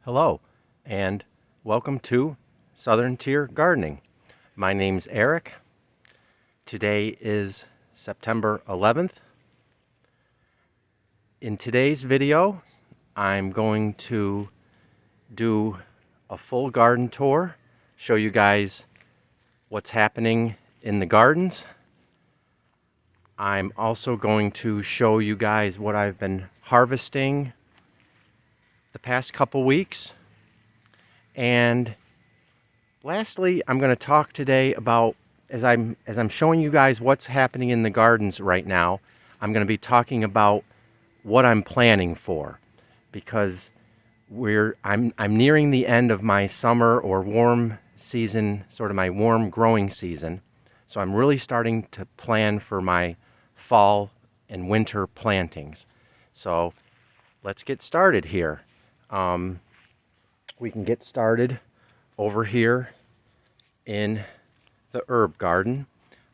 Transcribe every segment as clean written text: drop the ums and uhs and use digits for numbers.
Hello, and welcome to Southern Tier Gardening. My name's Eric. Today is September 11th. In today's video, I'm going to do a full garden tour, show you guys what's happening in the gardens. I'm also going to show you guys what I've been harvesting the past couple weeks. And lastly, I'm going to talk today about, as I'm showing you guys what's happening in the gardens right now, I'm going to be talking about what I'm planning for, because I'm nearing the end of my summer or warm season, sort of my warm growing season. So I'm really starting to plan for my fall and winter plantings. So let's get started here. We can get started over here in the herb garden.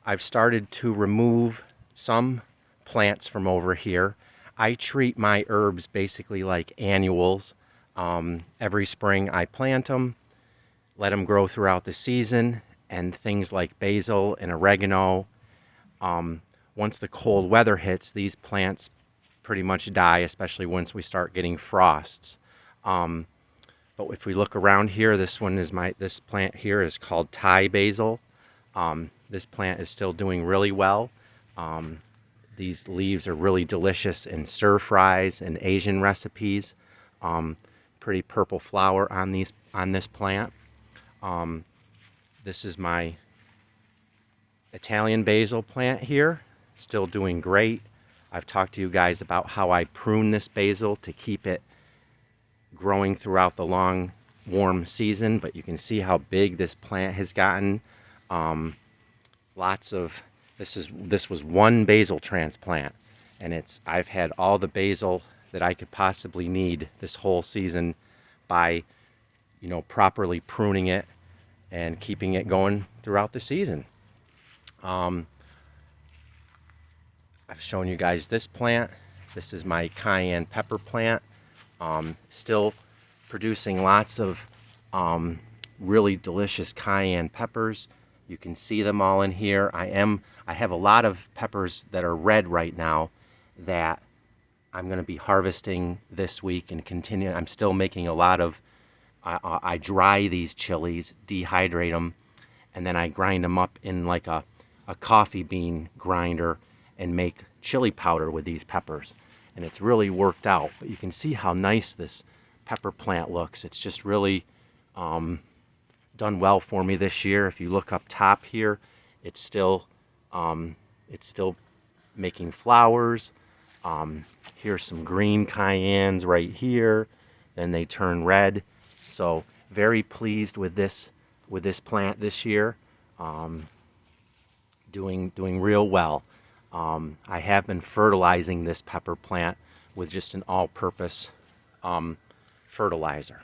I've started to remove some plants from over here. I treat my herbs basically like annuals. Every spring I plant them, let them grow throughout the season, and things like basil and oregano. Once the cold weather hits, these plants pretty much die, especially once we start getting frosts. But if we look around here, this plant here is called Thai basil. This plant is still doing really well. These leaves are really delicious in stir fries and Asian recipes. Pretty purple flower on this plant. This is my Italian basil plant here, still doing great. I've talked to you guys about how I prune this basil to keep it growing throughout the long warm season, but you can see how big this plant has gotten. This was one basil transplant, and I've had all the basil that I could possibly need this whole season by properly pruning it and keeping it going throughout the season. I've shown you guys this plant. This is my cayenne pepper plant. Still producing lots of really delicious cayenne peppers. You can see them all in here. I have a lot of peppers that are red right now that I'm going to be harvesting this week and continue. I'm still making a lot of, I dry these chilies, dehydrate them, and then I grind them up in like a coffee bean grinder and make chili powder with these peppers. And it's really worked out. But you can see how nice this pepper plant looks. It's just really done well for me this year. If you look up top here, it's still making flowers. Here's some green cayennes right here. Then they turn red. So very pleased with this plant this year. Doing real well. I have been fertilizing this pepper plant with just an all-purpose fertilizer.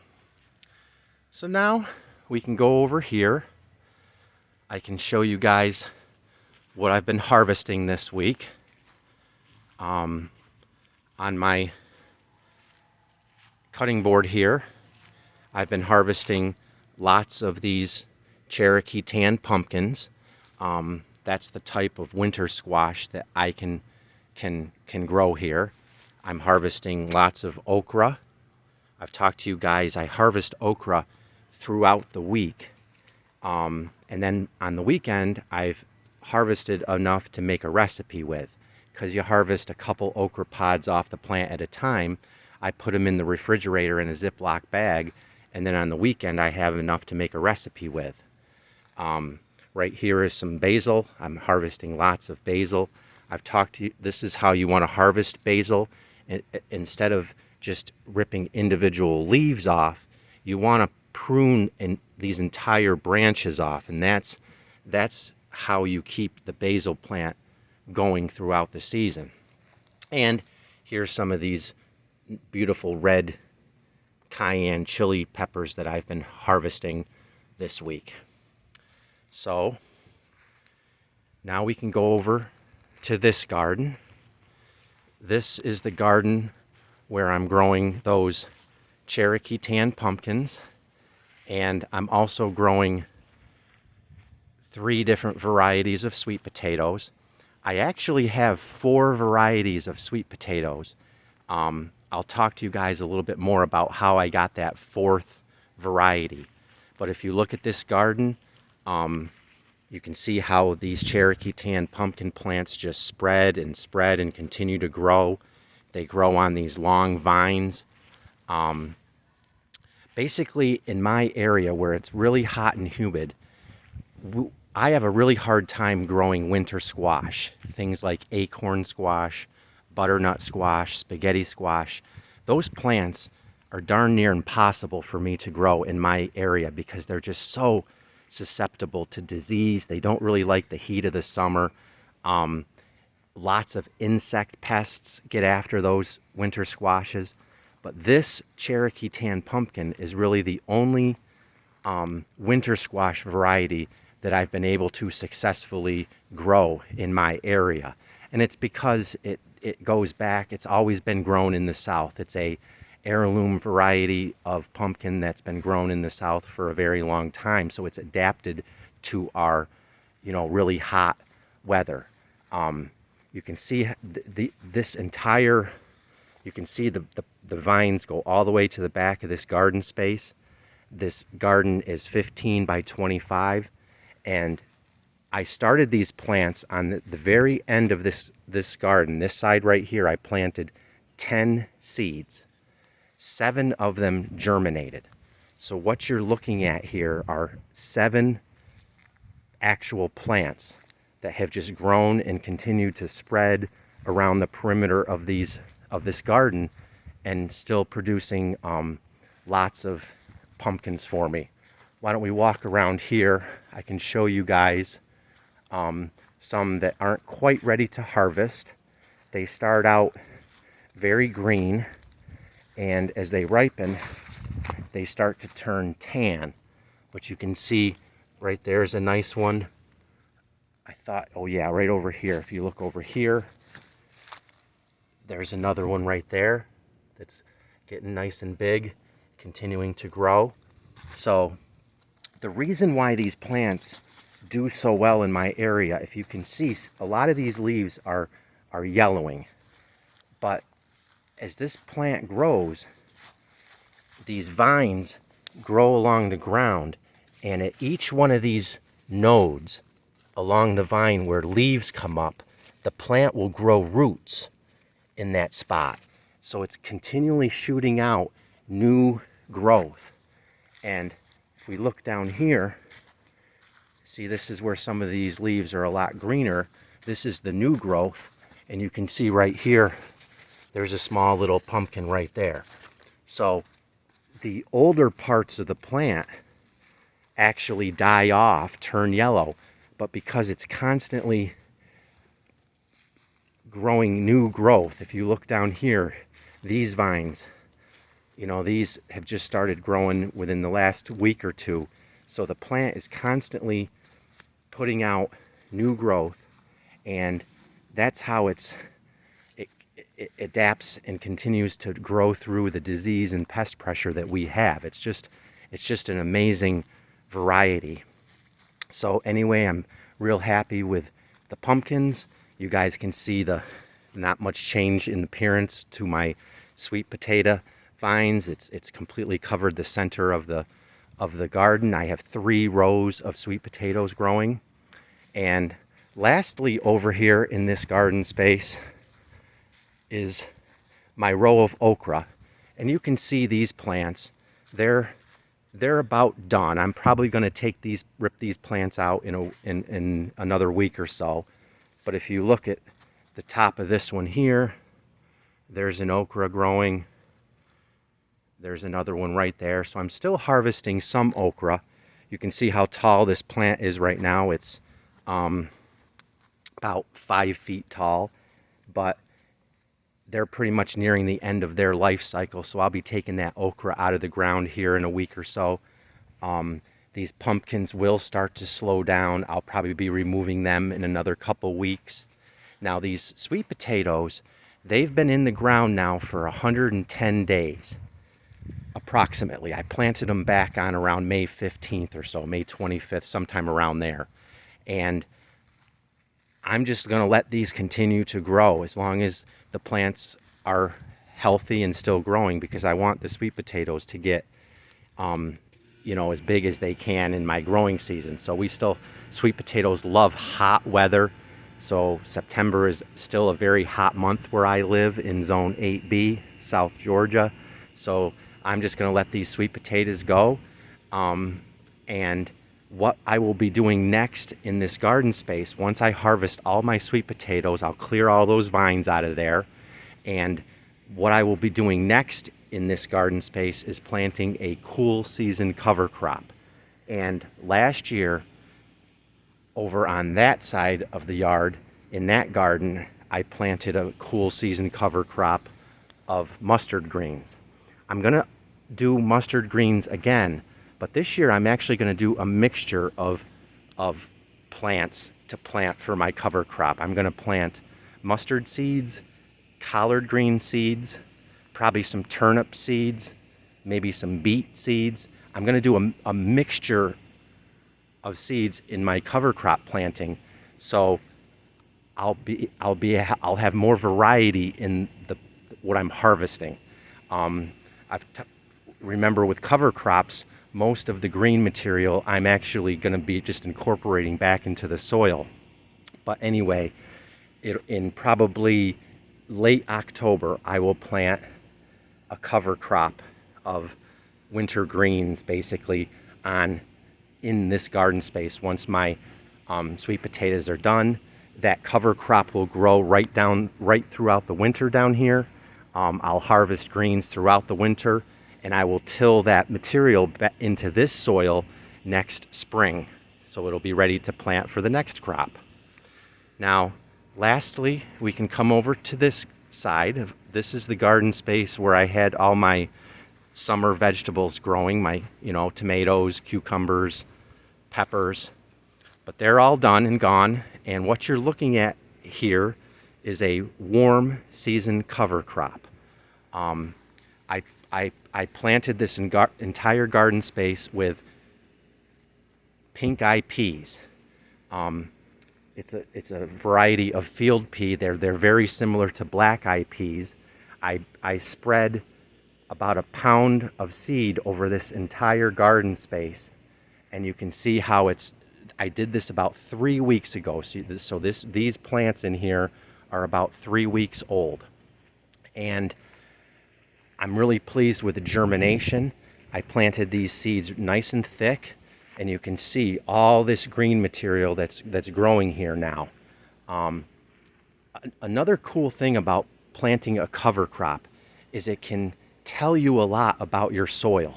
So now we can go over here. I can show you guys what I've been harvesting this week. On my cutting board here, I've been harvesting lots of these Cherokee tan pumpkins. That's the type of winter squash that I can grow here. I'm harvesting lots of okra. I've talked to you guys, I harvest okra throughout the week. And then on the weekend, I've harvested enough to make a recipe with. Because you harvest a couple okra pods off the plant at a time, I put them in the refrigerator in a Ziploc bag, and then on the weekend I have enough to make a recipe with. Right here is some basil. I'm harvesting lots of basil. I've talked to you, this is how you want to harvest basil. Instead of just ripping individual leaves off, you want to prune these entire branches off, and that's how you keep the basil plant going throughout the season. And here's some of these beautiful red cayenne chili peppers that I've been harvesting this week. So now we can go over to this garden. This is the garden where I'm growing those Cherokee tan pumpkins, and I'm also growing 3 different varieties of sweet potatoes. I actually have 4 varieties of sweet potatoes. I'll talk to you guys a little bit more about how I got that 4th variety. But if you look at this garden, you can see how these Cherokee tan pumpkin plants just spread and continue to grow. They grow on these long vines. Basically, in my area where it's really hot and humid, I have a really hard time growing winter squash. Things like acorn squash, butternut squash, spaghetti squash. Those plants are darn near impossible for me to grow in my area because they're just so susceptible to disease. They don't really like the heat of the summer. Lots of insect pests get after those winter squashes. But this Cherokee tan pumpkin is really the only winter squash variety that I've been able to successfully grow in my area. And it's because it goes back, it's always been grown in the South. It's a heirloom variety of pumpkin that's been grown in the South for a very long time. So it's adapted to our, really hot weather. You can see this entire, you can see the vines go all the way to the back of this garden space. This garden is 15 by 25, and I started these plants on the very end of this garden. This side right here, I planted 10 seeds. 7 of them germinated. So what you're looking at here are 7 actual plants that have just grown and continued to spread around the perimeter of this garden, and still producing lots of pumpkins for me. Why don't we walk around here? I can show you guys some that aren't quite ready to harvest. They start out very green, and as they ripen, they start to turn tan. But you can see right there's a nice one. I thought, oh yeah, right over here. If you look over here, there's another one right there that's getting nice and big, continuing to grow. So the reason why these plants do so well in my area, if you can see, a lot of these leaves are yellowing. But as this plant grows, these vines grow along the ground, and at each one of these nodes along the vine where leaves come up, the plant will grow roots in that spot. So it's continually shooting out new growth. And if we look down here, see, this is where some of these leaves are a lot greener. This is the new growth, and you can see right here, there's a small little pumpkin right there. So the older parts of the plant actually die off, turn yellow, but because it's constantly growing new growth, if you look down here, these vines, these have just started growing within the last week or two. So the plant is constantly putting out new growth, and that's how it adapts and continues to grow through the disease and pest pressure that we have. It's just an amazing variety. So anyway, I'm real happy with the pumpkins. You guys can see not much change in appearance to my sweet potato vines. It's completely covered the center of the garden. I have 3 rows of sweet potatoes growing. And lastly, over here in this garden space is my row of okra. And you can see these plants, they're about done. I'm probably going to rip these plants out in another week or so. But if you look at the top of this one here, there's an okra growing. There's another one right there. So I'm still harvesting some okra. You can see how tall this plant is right now. It's about 5 feet tall, but they're pretty much nearing the end of their life cycle. So I'll be taking that okra out of the ground here in a week or so. These pumpkins will start to slow down. I'll probably be removing them in another couple weeks. Now these sweet potatoes, they've been in the ground now for 110 days. approximately. I planted them back on around May 15th or so, May 25th, sometime around there. And I'm just going to let these continue to grow as long as the plants are healthy and still growing, because I want the sweet potatoes to get, as big as they can in my growing season. So sweet potatoes love hot weather. So September is still a very hot month where I live in zone 8B, South Georgia. So I'm just going to let these sweet potatoes go. And what I will be doing next in this garden space, once I harvest all my sweet potatoes, I'll clear all those vines out of there. And what I will be doing next in this garden space is planting a cool season cover crop. And last year, over on that side of the yard, in that garden, I planted a cool season cover crop of mustard greens. I'm gonna do mustard greens again, but this year I'm actually gonna do a mixture of plants to plant for my cover crop. I'm gonna plant mustard seeds, collard green seeds, probably some turnip seeds, maybe some beet seeds. I'm gonna do a mixture of seeds in my cover crop planting, so I'll have more variety in what I'm harvesting. Remember, with cover crops, most of the green material I'm actually going to be just incorporating back into the soil. But anyway, in probably late October, I will plant a cover crop of winter greens, basically in this garden space. Once my sweet potatoes are done, that cover crop will grow right throughout the winter down here. I'll harvest greens throughout the winter, and I will till that material into this soil next spring, so it'll be ready to plant for the next crop. Now, lastly, we can come over to this side. This is the garden space where I had all my summer vegetables growing, my tomatoes, cucumbers, peppers, but they're all done and gone. And what you're looking at here is a warm season cover crop. I planted this entire garden space with pink eye peas. It's a variety of field pea. They're very similar to black eye peas. I spread about a pound of seed over this entire garden space, and you can see how I did this about 3 weeks ago. So these plants in here are about 3 weeks old, and I'm really pleased with the germination. I planted these seeds nice and thick, and you can see all this green material that's growing here now. Another cool thing about planting a cover crop is it can tell you a lot about your soil.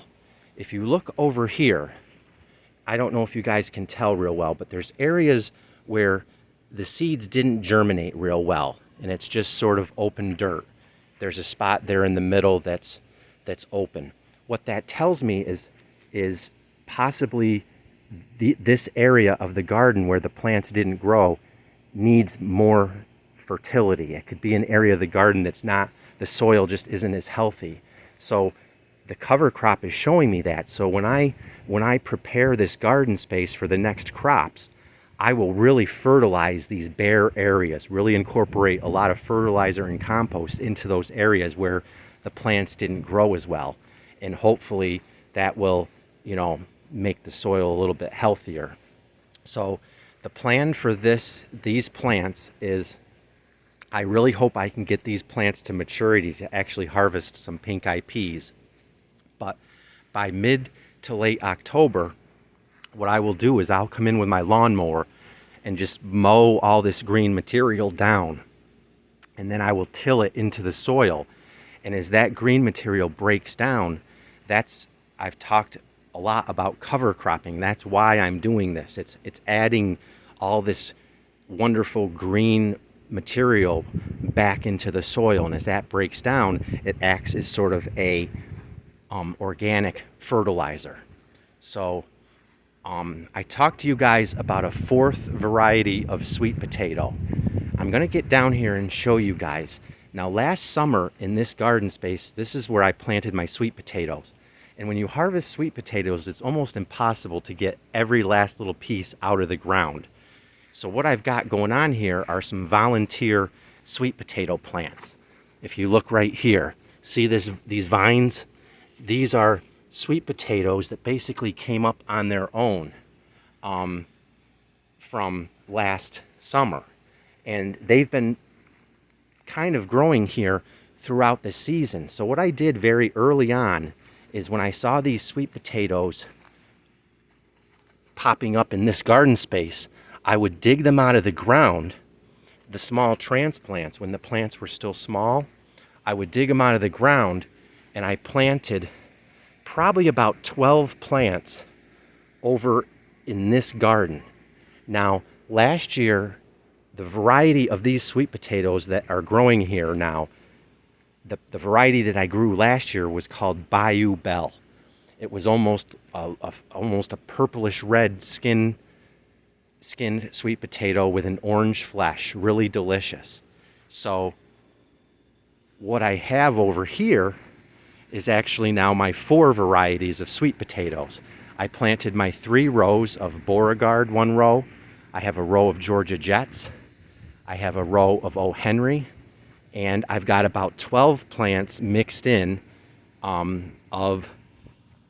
If you look over here, I don't know if you guys can tell real well, but there's areas where the seeds didn't germinate real well, and it's just sort of open dirt. There's a spot there in the middle that's open. What that tells me is possibly this area of the garden where the plants didn't grow needs more fertility. It could be an area of the garden the soil just isn't as healthy. So the cover crop is showing me that. So when I prepare this garden space for the next crops, I will really fertilize these bare areas, really incorporate a lot of fertilizer and compost into those areas where the plants didn't grow as well. And hopefully that will, make the soil a little bit healthier. So the plan for these plants is, I really hope I can get these plants to maturity to actually harvest some pink eye peas. But by mid to late October, what I will do is I'll come in with my lawnmower and just mow all this green material down. And then I will till it into the soil. And as that green material breaks down, I've talked a lot about cover cropping. That's why I'm doing this. It's adding all this wonderful green material back into the soil, and as that breaks down, it acts as sort of a organic fertilizer. So I talked to you guys about a fourth variety of sweet potato. I'm going to get down here and show you guys. Now, last summer in this garden space, this is where I planted my sweet potatoes, And when you harvest sweet potatoes, it's almost impossible to get every last little piece out of the ground. So what I've got going on here are some volunteer sweet potato plants. If you look right here, see these vines? These are sweet potatoes that basically came up on their own from last summer. And they've been kind of growing here throughout the season. So what I did very early on is when I saw these sweet potatoes popping up in this garden space, I would dig them out of the ground, the small transplants, when the plants were still small. I would dig them out of the ground, and I planted probably about 12 plants over in this garden. Now, last year, the variety of these sweet potatoes that are growing here now, the variety that I grew last year was called Bayou Belle. It was almost a purplish red skinned sweet potato with an orange flesh, really delicious. So what I have over here is actually now my 4 varieties of sweet potatoes. I planted my 3 rows of Beauregard, 1 row. I have a row of Georgia Jets. I have a row of O. Henry. And I've got about 12 plants mixed in of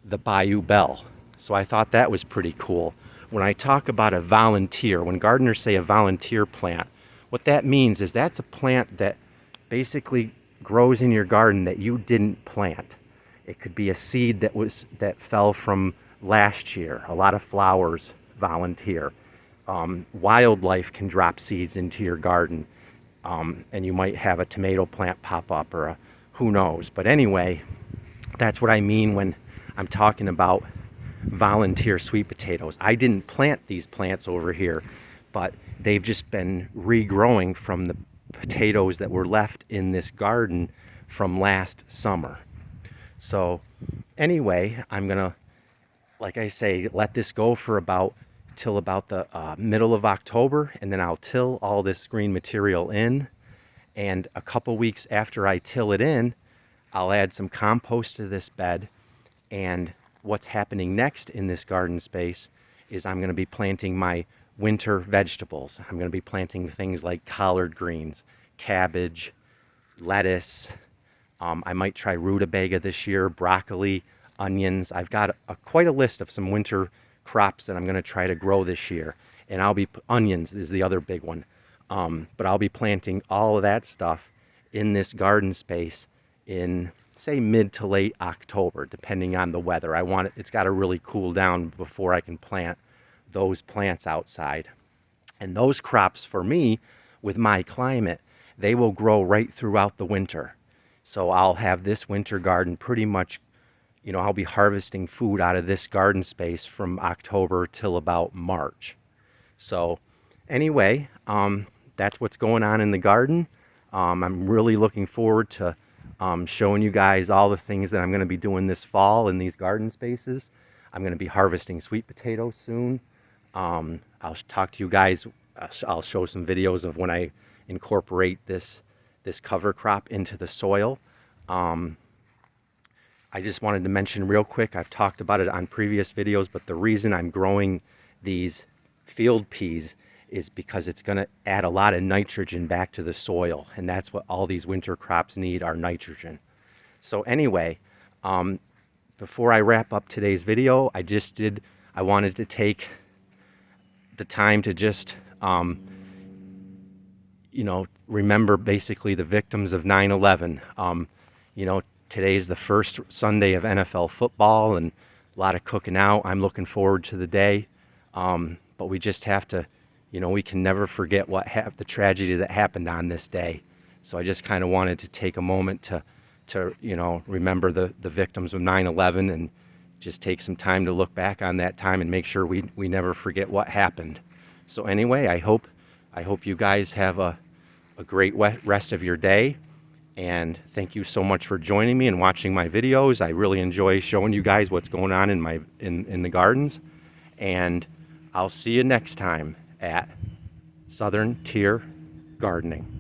the Bayou Belle. So I thought that was pretty cool. When I talk about a volunteer, when gardeners say a volunteer plant, what that means is that's a plant that basically grows in your garden that you didn't plant. It could be a seed that fell from last year. A lot of flowers volunteer. Wildlife can drop seeds into your garden, and you might have a tomato plant pop up, or who knows. But anyway, that's what I mean when I'm talking about volunteer sweet potatoes. I didn't plant these plants over here, but they've just been regrowing from the potatoes that were left in this garden from last summer. So anyway, I'm gonna, like I say, let this go for till about the middle of October, and then I'll till all this green material in. And a couple weeks after I till it in, I'll add some compost to this bed. And what's happening next in this garden space is I'm going to be planting my winter vegetables. I'm going to be planting things like collard greens, cabbage, lettuce. I might try rutabaga this year, broccoli, onions. I've got quite a list of some winter crops that I'm going to try to grow this year. And onions is the other big one. But I'll be planting all of that stuff in this garden space in, say, mid to late October, depending on the weather. It's got to really cool down before I can plant those plants outside. And those crops, for me, with my climate, they will grow right throughout the winter. So I'll have this winter garden pretty much, I'll be harvesting food out of this garden space from October till about March. So anyway, that's what's going on in the garden. I'm really looking forward to showing you guys all the things that I'm going to be doing this fall in these garden spaces. I'm going to be harvesting sweet potatoes soon. I'll talk to you guys. I'll show some videos of when I incorporate this cover crop into the soil. I just wanted to mention real quick, I've talked about it on previous videos, but the reason I'm growing these field peas is because it's going to add a lot of nitrogen back to the soil, and that's what all these winter crops need, are nitrogen. So anyway, before I wrap up today's video, I wanted to take the time to just remember basically the victims of 9/11. Today's the first Sunday of NFL football, and a lot of cooking out. I'm looking forward to the day, but we just have to, we can never forget the tragedy that happened on this day. So I just kind of wanted to take a moment to remember the victims of 9/11, and just take some time to look back on that time and make sure we never forget what happened. So anyway, I hope you guys have a great rest of your day. And thank you so much for joining me and watching my videos. I really enjoy showing you guys what's going on in the gardens. And I'll see you next time at Southern Tier Gardening.